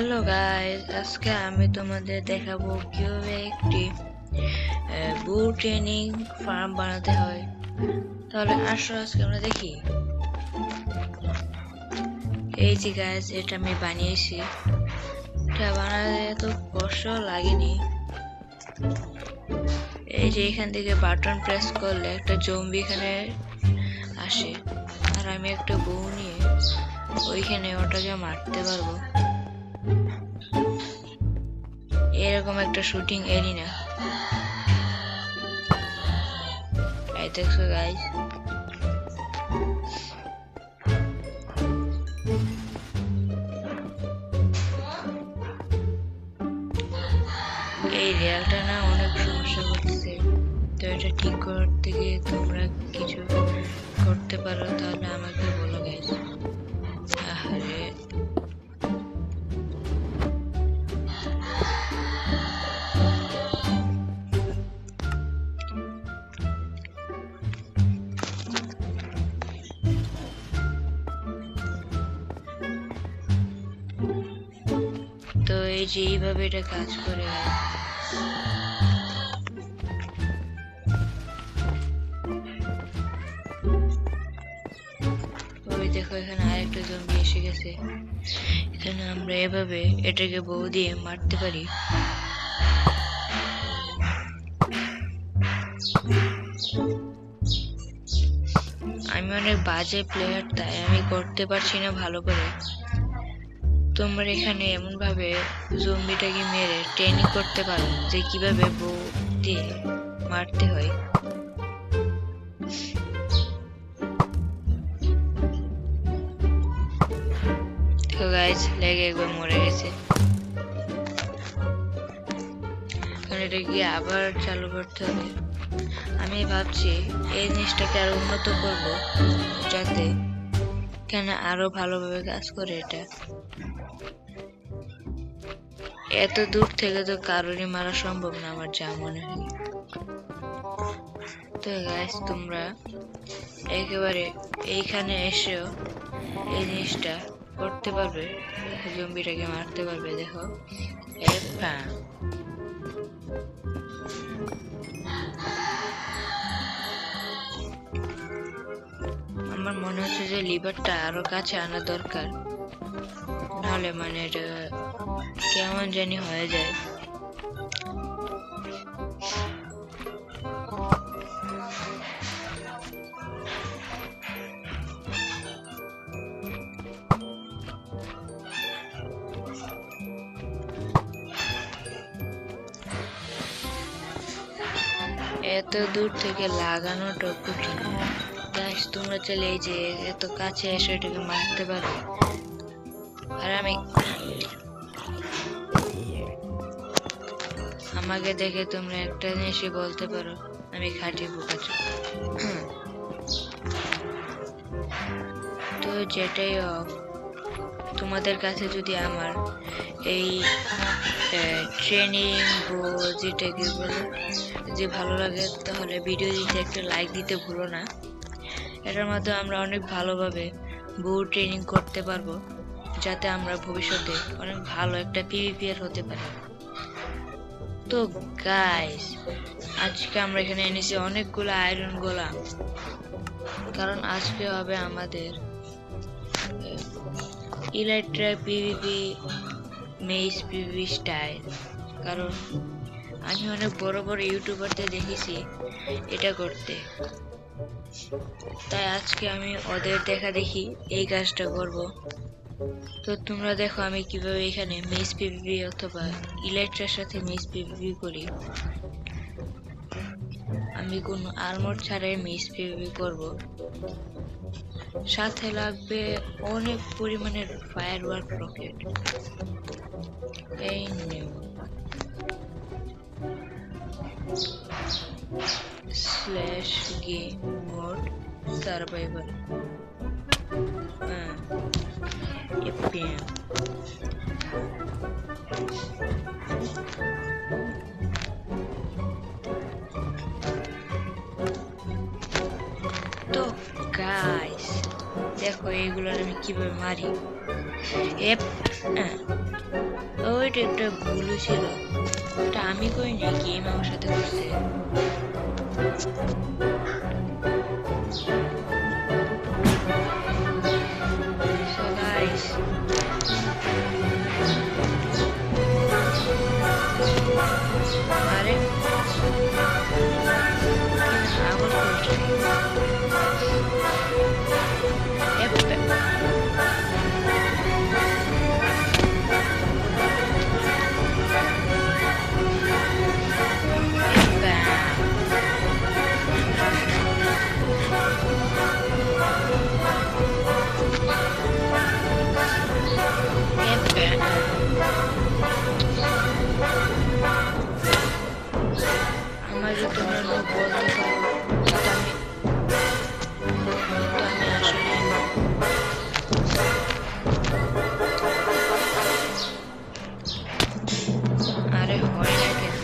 Hello guys, আজকে আমি তোমাদের দেখাবো কিভাবে একটি বু ট্রেনিং ফার্ম বানাতে হয়। তাহলে আসো আজকে আমরা দেখি। এই যে গাইস, এটা আমি বানিয়েছি। এটা বানাতে এত কষ্ট লাগেনি। এই যে এখান থেকে বাটন প্রেস করলে একটা জম্বি এখানে আসে, আর আমি একটা বউ নিয়ে ওইখানে ওটাকে মারতে পারবো। এরকম একটা শুটিং এরিনা। এই দেখছো গাইস, এই রিয়ালটা না অনেক সমস্যা করতেছে। তো এটা ঠিক করতে গিয়ে তোমরা কিছু করতে পারো তাহলে আমাকে বলো গাইস। আরে তো এই যে এইভাবে এটা কাজ করে। ওই দেখো এখানে আরেকটা জম্বি এসে গেছে। এখানে আমরা এভাবে এটাকে বউ দিয়ে মারতে পারি। আমি অনেক বাজে প্লেয়ার, তাই আমি করতে পারছি না ভালো করে। তোমরা এখানে এমন ভাবে জম্বিটাকে মেরে ট্রেনিং করতে পারো যে কিভাবে বউ দিয়ে মারতে হয়। তো গাইস, লেগে একবার মরে গেছে। কারণ এটাকে আবার চালু করতে হবে। আমি ভাবছি এই জিনিসটাকে আরো উন্নত করব, যাতে এখানে আরো ভালোভাবে কাজ করে। এটা এত দূর থেকে তো কারোরই মারা সম্ভব না আমার যা মনে হয়। তো গাইস, তোমরা একেবারে এইখানে এসেও এই জিনিসটা করতে পারবে, জম্বিটাকে মারতে পারবে। দেখো আমার মনে হচ্ছে যে লিভারটা আরো কাছে আনা দরকার, নাহলে মানে এটা কেমন জানি হয়ে যায়। এত দূর থেকে লাগানোটা কঠিন। গাইস, তোমরা চাইলে এই যে এত কাছে এসে এটাকে মারতে পারো। আর আমাকে দেখে তোমরা একটা জিনিসই বলতে পারো, আমি খাঁটি বোকাচোদা। তো যেটাই হোক, তোমাদের কাছে যদি আমার এই ট্রেনিং যেটাকে বলে যে ভালো লাগে, তাহলে ভিডিও দিতে একটা লাইক দিতে ভুলো না। এটার মাধ্যমে আমরা অনেক ভালোভাবে বউ ট্রেনিং করতে পারবো, যাতে আমরা ভবিষ্যতে অনেক ভালো একটা পিভিপিআর হতে পারি। তো গাইস, আজকে আমরা এখানে এনেছি অনেকগুলো আয়রন গোলাম, কারণ আজকে হবে আমাদের ইলেকট্রা পিভিপি মেইস পিভিপি স্টাইল। কারণ আমি অনেক বড় বড় ইউটিউবারদের দেখেছি এটা করতে, তাই আজকে আমি ওদের দেখা দেখি এই কাজটা করব। তো তোমরা দেখো আমি কিভাবে এখানে মেইস পিভিপি অথবা ইলেকট্রার সাথে মেইস পিভিপি করি। আমি কোনো আর্মর ছাড়াই মেইস পিভিপি করব। সাথে লাগবে অনেক পরিমাণের ফায়ারওয়ার্ক রকেট। এই new slash game mode survival. APM তো গাইস, দেখো এইগুলো আমি কিভাবে মারি। এপ ওইটা একটা ভুল ছিল, ওটা আমি করিনি, গেম আমার সাথে করছে। So guys, আরে আবার করছে এপ আমার যদি তোমরা লোক বলতে পারো তো আমি আসলে আরে হয় না কেন?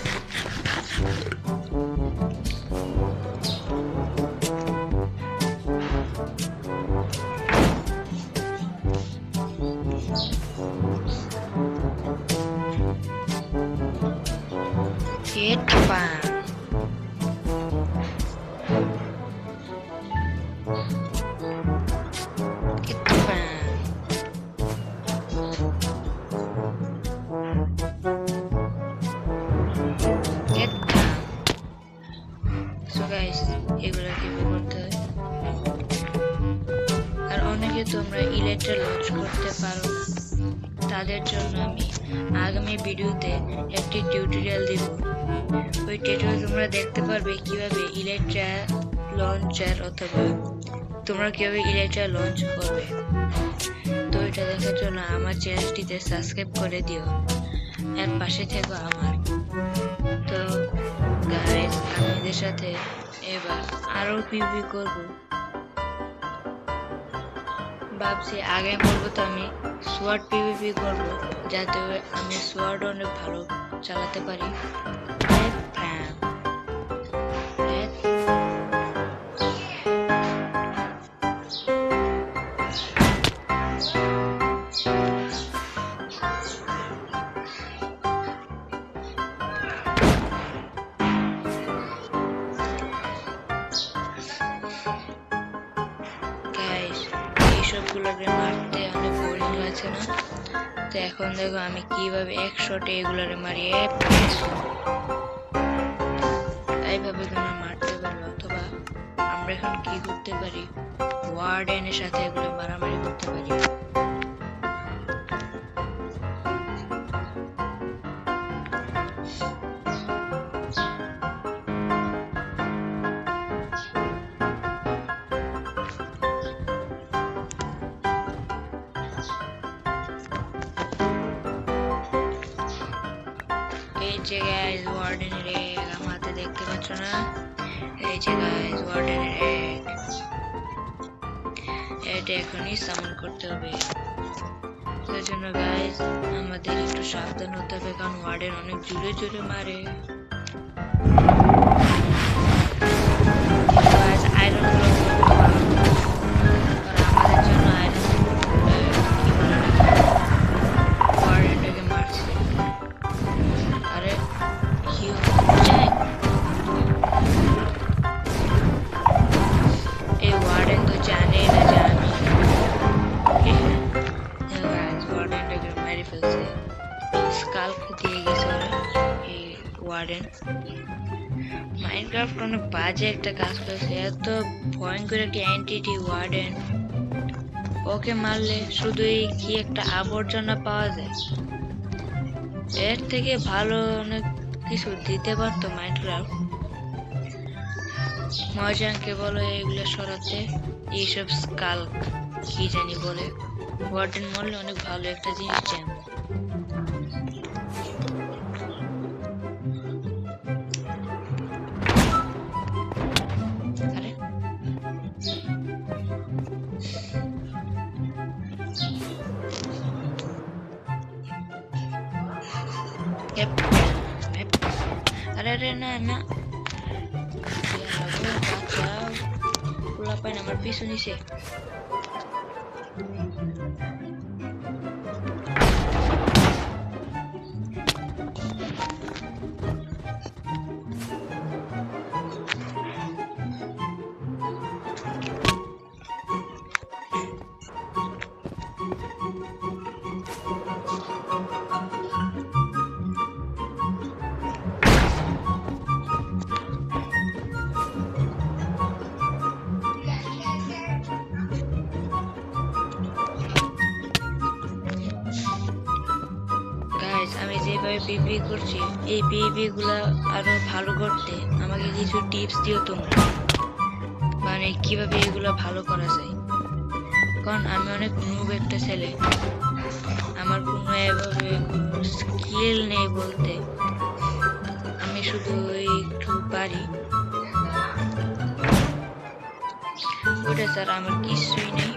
এগুলা কিভাবে করতে হয়? আর অনেকে তোমরা ইলেকট্রা লঞ্চ করতে পারো না, তাদের জন্য আমি আগামী ভিডিওতে একটি টিউটোরিয়াল দিব। ওই টিউটোরিয়াল তোমরা দেখতে পারবে কিভাবে ইলেকট্রা লঞ্চার অথবা তোমরা কিভাবে ইলেকট্রা লঞ্চ করবে। তো এটা দেখার জন্য আমার চ্যানেলটিতে সাবস্ক্রাইব করে দিও, এর পাশে থেকো আমার। তো গাইস, আমাদের সাথে এবার আরো পিভি করব ভাবছি। আগে বলবো তো আমি সোয়ার্ড পিভিপি করব, যাতে আমি সোয়ার্ড অনেক ভালো চালাতে পারি। এইসবগুলোকে মারতে অনেক বোরিং লাগছে না? তো এখন দেখো আমি কিভাবে এক শটে এগুলারে মারি। এইভাবে তোমরা মারতে পারো, অথবা আমরা এখন কি করতে পারি, ওয়ার্ডেনের সাথে এগুলো মারামারি করতে পারি। এই যে গাইস ওয়ার্ডেনের এগ আমার হাতে দেখতে পাচ্ছ না? এই যে গাইস ওয়ার্ডেনের এগ, এটা এখনই সামন করতে হবে। তার জন্য গাইস আমাদের একটু সাবধান হতে হবে, কারণ ওয়ার্ডেন অনেক জোরে জোরে মারে। আয়রন আমাদের জন্য আয়রন ওয়ার্ডেনটাকে মারছে। আরে কি হচ্ছে? এই ওয়ার্ডেন তো জানে না যে আমি ওয়ার্ডেনটাকে মেরে ফেলছে, স্কাল্প দিয়ে গেছে এই ওয়ার্ডেন। মাইনক্রাফট অনেক বাজে একটা কাজ করেছে, এত ভয়ঙ্কর একটা এন্টিটি ওয়ার্ডেন, ওকে মারলে শুধু এই কি একটা আবর্জনা পাওয়া যায়। এর থেকে ভালো অনেক কিছু দিতে পারতো মাইনক্রাফট। মজানকে বলো এইগুলো সরাতে, এইসব স্কাল্ক কি জানি বলে। ওয়ার্ডেন মরলে অনেক ভালো একটা জিনিস জ্যাম। আরে আরে না না, পোলা পাইন আমার পিছু নিছে। যেভাবে পিভি করছি এই পিভি গুলা আরো ভালো করতে আমাকে কিছু টিপস দিও তোমরা, মানে কিভাবে এগুলা ভালো করা যায়। কারণ আমি অনেক নুব একটা ছেলে, আমার কোনো এভাবে কোনো স্কিল নেই বলতে, আমি শুধু একটু পারি ওটা স্যার, আমার কিছুই নেই।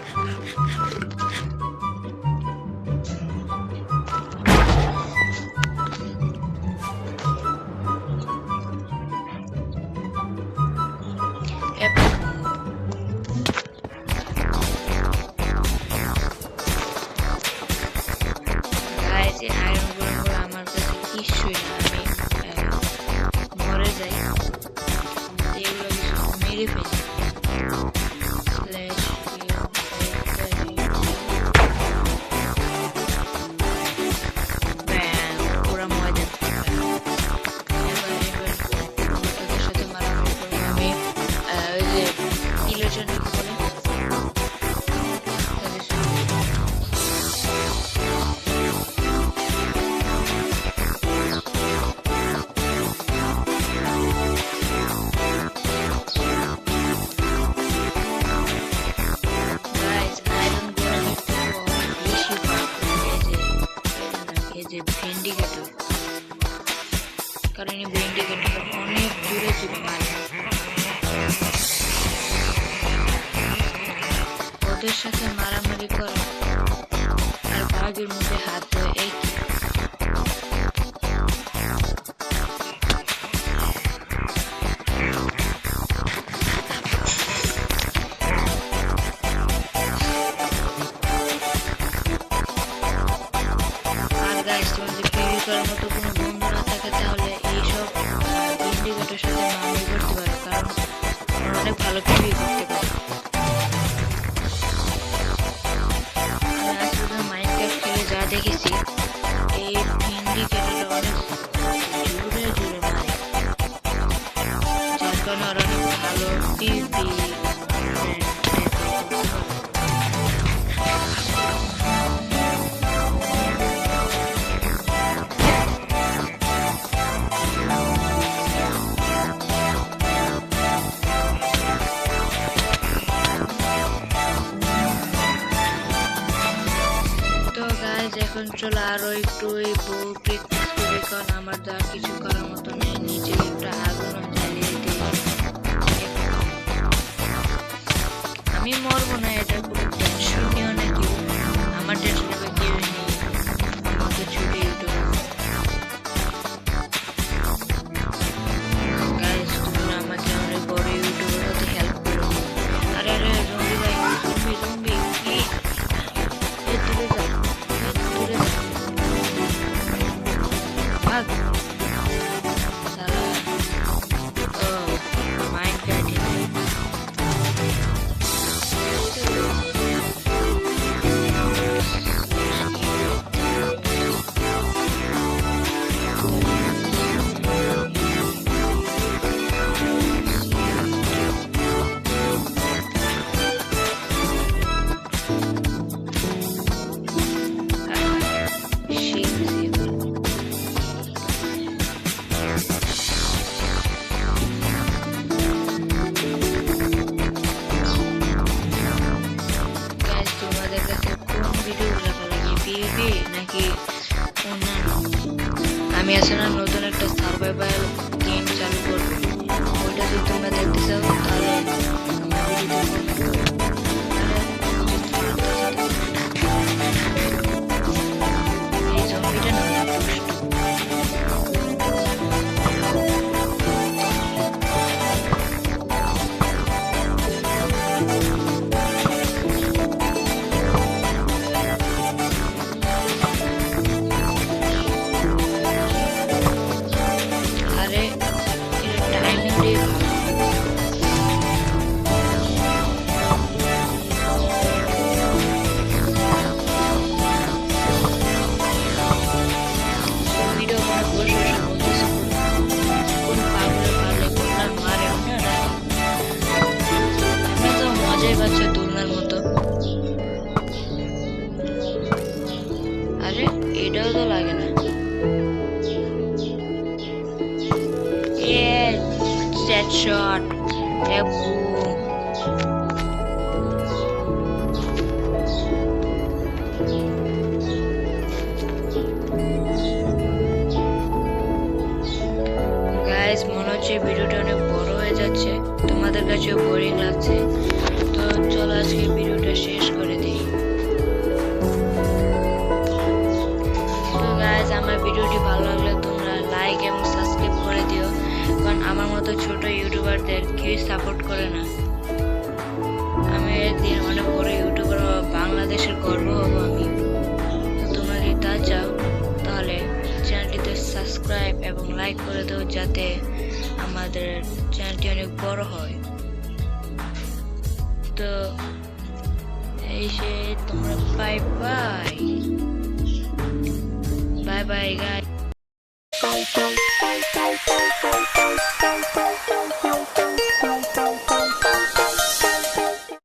আয়রন গুলো আমার কাছে কিছুই না, আমি মরে যাই, এগুলো কিছু মেরে ফেলি। পুরা ময়দান ওদের সাথে মারামারি করবো আমি। ওই যে ইলেকট্রনিক বলে ভেন্ডিকেটর, কারণ এই ভেন্ডিকেটর অনেক দূরে দূরে মারে। ওদের সাথে মারামারি করা আর বাঘের মধ্যে হাত দেওয়া এই করার মতো কোনো বন্ধু না থাকে তাহলে এইসব ইন্ডিকেটরের সাথে মারামারি করতে পারে, কারণ অনেক ভালো পিভি করতে পারে। আমি আজ পর্যন্ত মাইনক্রাফট খেলে যা দেখেছি এই ইন্ডিকেটরটা অনেক জোরে জোরে মারে, যার কারণে ওরা অনেক ভালো পিভি এখন চলো আরো একটু ওই বউ প্র্যাকটিস করি, কারণ আমার যা কিছু করার মতো নেই, নিচে একটা আগুন জ্বালিয়ে দিই। আমি মরবো না, এটা কোনো টেনশন নিও না কেউ, আমার টেনশন নেবে কেউ নেই, আমাকে ছুটে গাইস তোমরা আমাকে অনেক বড় ইউটিউবার হতে হেল্প করো। আরে আরে জম্বি ভাই, জম্বি জম্বি কি দূরে যাও, ভাগ। Headshot broom. গাইস মনে হচ্ছে ভিডিওটা অনেক বড় হয়ে যাচ্ছে, তোমাদের কাছেও বোরিং লাগছে, তো চলো আজকে ভিডিওটা শেষ করে দিই। তো গাইস আমার ভিডিওটি ভালো লাগলে তোমরা লাইক এবং সাবস্ক্রাইব করে দিও, কারণ আমার মতো ছোট ইউটিউবারদের কেউ সাপোর্ট করে না। আমি একদিন অনেক বড় ইউটিউবার হব, বাংলাদেশের গর্ব হব আমি। তোমরা যদি তা চাও তাহলে চ্যানেলটিতে সাবস্ক্রাইব এবং লাইক করে দাও, যাতে আমাদের চ্যানেলটি অনেক বড় হয়। তো এই সে তোমরা bye bye bye bye guys.